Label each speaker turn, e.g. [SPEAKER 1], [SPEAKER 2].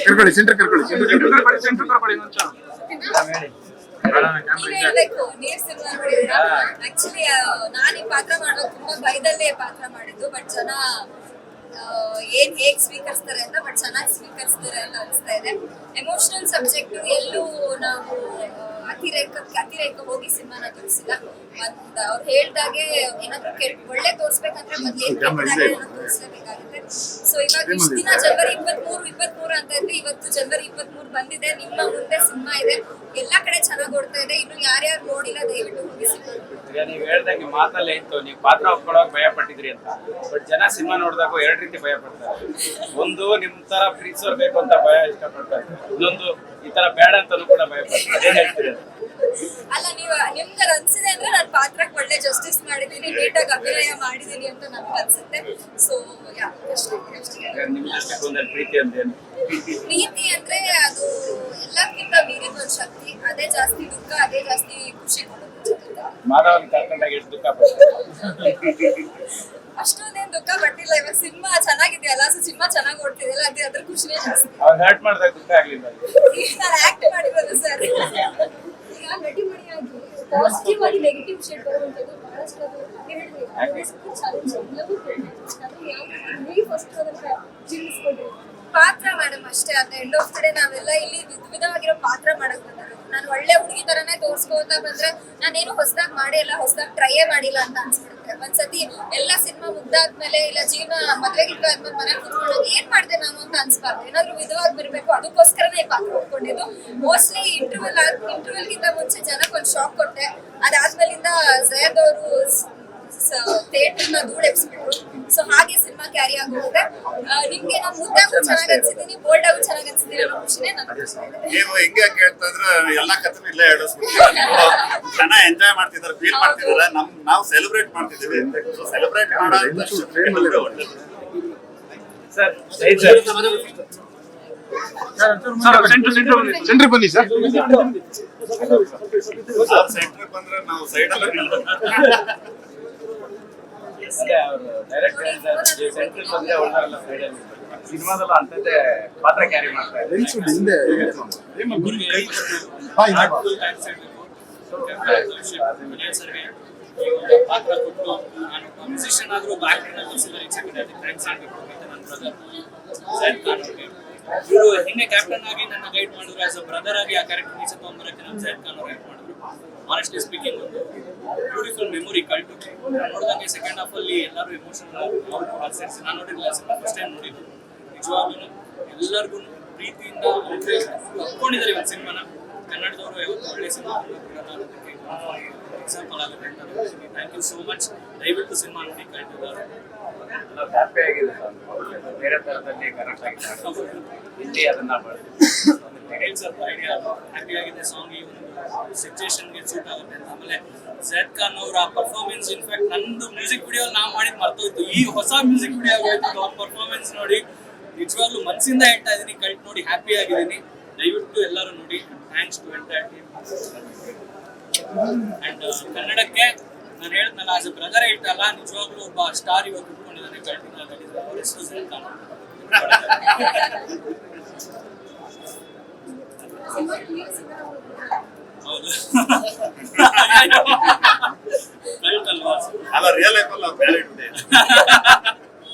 [SPEAKER 1] ಕರ್ಕೊಳ್ಳಿ centre ಕರ್ಕೊಳ್ಳಿ
[SPEAKER 2] ನೀರ್ cinema ನೋಡಿದ್ರ actually ನಾನು ಈ ಪಾತ್ರ ಮಾಡೋದು ತುಂಬಾ ಭಯದಲ್ಲೇ ಪಾತ್ರ ಮಾಡಿದ್ದು. ಬಟ್ ಜನ ಏನ್ ಹೇಗ್ ಸ್ವೀಕರಿಸ್ತಾರೆ ಅಂತ, ಬಟ್ ಚೆನ್ನಾಗಿ ಸ್ವೀಕರಿಸ್ತಾರೆ ಅಂತ ಅನಿಸ್ತಾ ಇದೆ. ಎಮೋಷನಲ್ ಸಬ್ಜೆಕ್ಟ್ ಎಲ್ಲೂ ನಾವು ಅತಿರೇಕ ಹೋಗಿ ಸಿನಿಮಾನ ತೋರಿಸಿಲ್ಲ. ಮತ್ ಅವ್ರು ಹೇಳ್ದಾಗೆ ಏನಾದ್ರು ಒಳ್ಳೆ ತೋರ್ಸ್ಬೇಕಂದ್ರೆ ಮೊದ್ಲು ತೋರಿಸ್ಲೇಬೇಕಾಗುತ್ತೆ. ಸೊ ಇವಾಗ ಇಷ್ಟ ದಿನ ಜನವರಿ 23 ಅಂತ ಇದ್ರೆ ಇವತ್ತು ಜನವರಿ 23 ಬಂದಿದೆ. ನಿಮ್ಮ ಮುಂದೆ ಸಿನಿಮಾ ಇದೆ, ಎಲ್ಲಾ ಕಡೆ ಚೆನ್ನಾಗಿ ಓಡ್ತಾ ಇದೆ. ಇನ್ನು ಯಾರ್ಯಾರು ನೋಡಿಲ್ಲ ದಯವಿಟ್ಟು ಹೋಗಿ ಸಿನಿಮಾ.
[SPEAKER 3] ಈಗ ನೀವ್ ಹೇಳ್ದಂಗೆ ಮಾತಲ್ಲೇ ಇತ್ತು, ನೀವು ಪಾತ್ರ ಒಪ್ಕೊಳ್ಳೋಕೆ ಭಯ ಪಟ್ಟಿದ್ರಿ ಅಂತ. ಬಟ್ ಜನ ಸಿನಿಮಾ ನೋಡಿದಾಗ ಎರಡು ರೀತಿ ಭಯ ಪಡ್ತಾರೆ. ಒಂದು ನಿಮ್ ತರ ಪ್ರೀತಿಸೋರ್ ಬೇಕು ಅಂತ ಭಯ ಇಷ್ಟಪಡ್ತಾರೆ, ಇನ್ನೊಂದು ಈ ತರ ಬೇಡ ಅಂತಾನು ಕೂಡ ಭಯ ಪಡ್ತಾರೆ. ಅದೇ ಹೇಳ್ತೀರಿ
[SPEAKER 2] ಅಲ್ಲ, ನೀವು ನಿಮ್ಗೆ ಅನ್ಸಿದೆ ಅಂದ್ರೆ ನಾನು ಪಾತ್ರಕ್ಕೆ ಒಳ್ಳೆ ಜಸ್ಟಿಸ್ ಮಾಡಿದೀನಿ, ನೀಟಾಗಿ ಅಭಿನಯ ಮಾಡಿದೀನಿ ಅಂತ ನನ್ಗೆ ಅನ್ಸುತ್ತೆ. ಸೊ
[SPEAKER 3] ನಿಮ್ಗೆ ಪ್ರೀತಿ ಅಂತೇನು?
[SPEAKER 2] ಪ್ರೀತಿ ಅಂದ್ರೆ ಅದು ಎಲ್ಲಕ್ಕಿಂತ ಮೀರಿದ ಒಂದು ಶಕ್ತಿ. ಅದೇ ಜಾಸ್ತಿ ದುಃಖ, ಅದೇ ಜಾಸ್ತಿ ಖುಷಿ ಕೊಡೋದು.
[SPEAKER 3] ಮಾಧವನ್ ಕರ್ಕೊಂಡಾಗ ಎಷ್ಟು ದುಃಖ ಪಡ್ತಾರೆ?
[SPEAKER 2] ಅಷ್ಟೊಂದೇನ್ ದುಃಖ ಪಟ್ಟಿಲ್ಲ. ಇವಾಗ ಸಿನಿಮಾ ಚೆನ್ನಾಗಿದೆಯಲ್ಲ, ಸೊ ಸಿನಿಮಾ ಚೆನ್ನಾಗಿ ಓಡ್ತಿದೆಯಲ್ಲ, ಅದ್ರ ಖುಷಿನೇ ಜಾಸ್ತಿ.
[SPEAKER 3] ಅವ್ನು ಹರ್ಟ್ ಮಾಡಿದಾಗ ದುಃಖ ಆಗ್ಲಿಲ್ಲ?
[SPEAKER 2] ನಾನು ಆಕ್ಟ್ ಮಾಡಿರೋದು ಸರ್. ಈಗ ನಟಿ ಮಣಿಯಾಗಿ ಪಾಸಿಟಿವ್ ಆಗಿ ನೆಗೆಟಿವ್ ಶೇಡ್ ಬರುವಂತದ್ದು ಬಹಳಷ್ಟು ಪಾತ್ರ ಮೇಡಮ್ ಅಷ್ಟೇ. ಅದ ಎಂಡ್ ಆಫ್ ದ ಡೇ ನಾವೆಲ್ಲ ಇಲ್ಲಿ ವಿಧವಾಗಿರೋ ಪಾತ್ರ ಮಾಡಕ್ ಬಂದರು. ನಾನು ಒಳ್ಳೆ ಹುಡುಗಿ ತರನೇ ತೋರ್ಸ್ಕೋತಾ ಬಂದ್ರೆ ನಾನೇನು ಹೊಸದಾಗಿ ಮಾಡಿಲ್ಲ, ಹೊಸದಾಗಿ ಟ್ರೈಯೇ ಮಾಡಿಲ್ಲ ಅಂತ ಅನ್ಸ್ಬಿಡುತ್ತೆ. ಒಂದ್ಸತಿ ಎಲ್ಲ ಸಿನಿಮಾ ಮುಗ್ದಾದ್ಮೇಲೆ ಇಲ್ಲ ಜೀವನ ಮದ್ವೆ ಗಿದ್ವೆ ಆದ್ಮೇಲೆ ಮನೇಲಿ ಕುತ್ಕೊಂಡಾಗ ಏನ್ ಮಾಡಿದೆ ನಾನು ಅಂತ ಅನ್ಸ್ಬಾರ್ದು. ಏನಾದ್ರು ವಿಧವಾಗಿ ಬರ್ಬೇಕು, ಅದಕ್ಕೋಸ್ಕರನೇ ಪಾತ್ರ ಒಪ್ಕೊಂಡಿದ್ದು. ಮೋಸ್ಟ್ಲಿ ಇಂಟರ್ವ್ಯೂಲ್ಗಿಂತ ಮುಂಚೆ ಜನಕ್ಕೆ ಒಂದು ಶಾಕ್ ಕೊಟ್ಟೆ. ಅದಾದ್ಮೇಲಿಂದ ಜಯದ್ ಅವರು ಥಿಯೇಟರ್ನ ಧೂಳೆಬ್ಸ್ಬಿಟ್ರು. ಸೊ ಹಾಗೆ ಸಿನಿಮಾ ಕ್ಯಾರಿ ಆಗೋಗಿದೆ. ನಿಮ್ಗೆ ನಾವು ಮುದ್ದಾಗೂ ಚೆನ್ನಾಗಿ ಅನ್ಸಿದ್ದೀನಿ, ಬೋಲ್ಡ್ ಆಗು ಚೆನ್ನಾಗಿ ಅನ್ಸಿದ್ದೀನಿ ಅನ್ನೋ ಖುಷಿನೇ ನನಗೆ.
[SPEAKER 1] ನೀವು ಹೆಂಗೆ ಕೇಳ್ತಾ ಇದ್ರೆ ಎಲ್ಲಾ ಕಥೆನೂ ಇಲ್ಲೇ ಜನ ಎಂಜಾಯ್ ಮಾಡ್ತಿದ್ದಾರೆ, ಫೀಲ್ ಮಾಡ್ತಿದ್ದಾರೆ. ನಾವು ಸೆಲೆಬ್ರೇಟ್ ಮಾಡ್ತಿದ್ದೀವಿ. ಸೊ ಸೆಲೆಬ್ರೇಟ್ ಮಾಡೋ
[SPEAKER 3] ಸರ್
[SPEAKER 1] ಸೆಂಟರ್ ಬನ್ನಿ ಸರ್. ಸೆಂಟರ್ ಬಂದ್ರೆ ನಾವು ಸೈಡ್
[SPEAKER 3] ಸಿನಿಮಾದಲ್ಲ ಅಂತಂದ್ರೆ ಪಾತ್ರ ಕ್ಯಾರಿ ಮಾಡ್ತಾರೆ.
[SPEAKER 4] ಪಾತ್ರ ಕೊಟ್ಟು ನಾನು ಮ್ಯೂಸಿಷಿಯನ್ ಆದ್ರೂ ಇವರು ಹೆಂಗೆ ಕ್ಯಾಪ್ಟನ್ ಆಗಿ ನನ್ನ ಗೈಡ್ ಮಾಡಿದ್ರು, ಆಸ್ ಅ ಬ್ರದರ್ ಆಗಿ ಆ ಕ್ಯಾರೆಕ್ಟರ್ ಈಚೆ ತಗೊಂಡ್ಬರಕ್ಕೆ ನಮ್ಮ ಜೈದ್ ಖಾನ್ ಅವ್ರು ಹೆಲ್ಪ್ ಮಾಡಿದ್ರು. ಆನೆಸ್ಟ್ಲಿ ಸ್ಪೀಕಿಂಗ್ ಒಂದು ಬ್ಯೂಟಿಫುಲ್ ಮೆಮೊರಿ ಕಲ್ಟು. ನೋಡಿದಂಗೆ ಸೆಕೆಂಡ್ ಹಾಫ್ ಅಲ್ಲಿ ಎಲ್ಲರೂ ಎಮೋಷನಲ್ ಸೇರಿಸಿ ನಾನು ನೋಡಿರಲಿಲ್ಲ, ಫಸ್ಟ್ ಟೈಮ್ ನೋಡಿದ್ದು. ನಿಜವಾಗ್ಲೂ ಎಲ್ಲರಿಗೂ ಪ್ರೀತಿಯಿಂದ ಒಪ್ಕೊಂಡಿದ್ದಾರೆ ಇವತ್ತು ಸಿನಿಮಾನ. ಕನ್ನಡದವರು ಯಾವತ್ತು ಒಳ್ಳೆ ಸಿನಿಮಾ ಅನ್ನೋದಕ್ಕೆ ಎಕ್ಸಾಂಪಲ್ ಆಗುತ್ತೆ ಅಂತ ಹೇಳ್ತೀನಿ. Thank you so much. ದಯವಿಟ್ಟು ಸಿನಿಮಾ ನೋಡಿ ಕಲ್ಟಿದ್ದಾರೆ.
[SPEAKER 3] ಹ್ಯಾಪಿ ಆಗಿದೆ ಸರ್, ಬೇರೆ ತರದಲ್ಲಿ ಕರೆಕ್ಟ್ ಆಗಿದೆ. ಇಲ್ಲಿ ಅದನ್ನ
[SPEAKER 4] ಸ್ವಲ್ಪ ಐಡಿಯಾ ಹ್ಯಾಪಿ ಆಗಿದೆ. ಸಾಂಗ್ ಈ ಒಂದು ಸಿಚುವೇಶನ್ಗೆ ಸೂಟ್ ಆಗುತ್ತೆ ಅಂತ. ಆಮೇಲೆ ಜೈದ್ ಖಾನ್ ಅವರ ಪರ್ಫಾರ್ಮೆನ್ಸ್, ಇನ್ಫ್ಯಾಕ್ಟ್ ನಂದು ಮ್ಯೂಸಿಕ್ ವಿಡಿಯೋ ನಾವು ಮಾಡಿದ್ ಮರ್ತೋಯ್ತು. ಈ ಹೊಸ ಮ್ಯೂಸಿಕ್ ವಿಡಿಯೋ ಆಗೋಯ್ತು. ಅವ್ರ ಪರ್ಫಾರ್ಮೆನ್ಸ್ ನೋಡಿ ನಿಜವಾಗ್ಲೂ ಮನಸ್ಸಿಂದ ಹೇಳ್ತಾ ಇದ್ದೀನಿ, ಕಲ್ಟ್ ನೋಡಿ ಹ್ಯಾಪಿ ಆಗಿದ್ದೀನಿ. ದಯವಿಟ್ಟು ಎಲ್ಲರೂ ನೋಡಿ. Thanks to entire team. And ಕನ್ನಡಕ್ಕೆ ನಾನು ಹೇಳ್ತನಲ್ಲ, ಆಸ್ ಅ ಬ್ರದರ್ ಹೇಳ್ತಲ್ಲ, ನಿಜವಾಗ್ಲೂ ಒಬ್ಬ ಸ್ಟಾರ್ ಇವತ್ತು ಉಟ್ಕೊಂಡಿದ್ದಾನೆ ಕಲ್ಟಿನ. ಅವ್ರ ಹೆಸರು ಜೈದ್ ಖಾನ್. ಹೌದು
[SPEAKER 1] ಅಲ್ಲ, ರಿಯಲ್ ಲೈಫ್ ಅಲ್ಲ,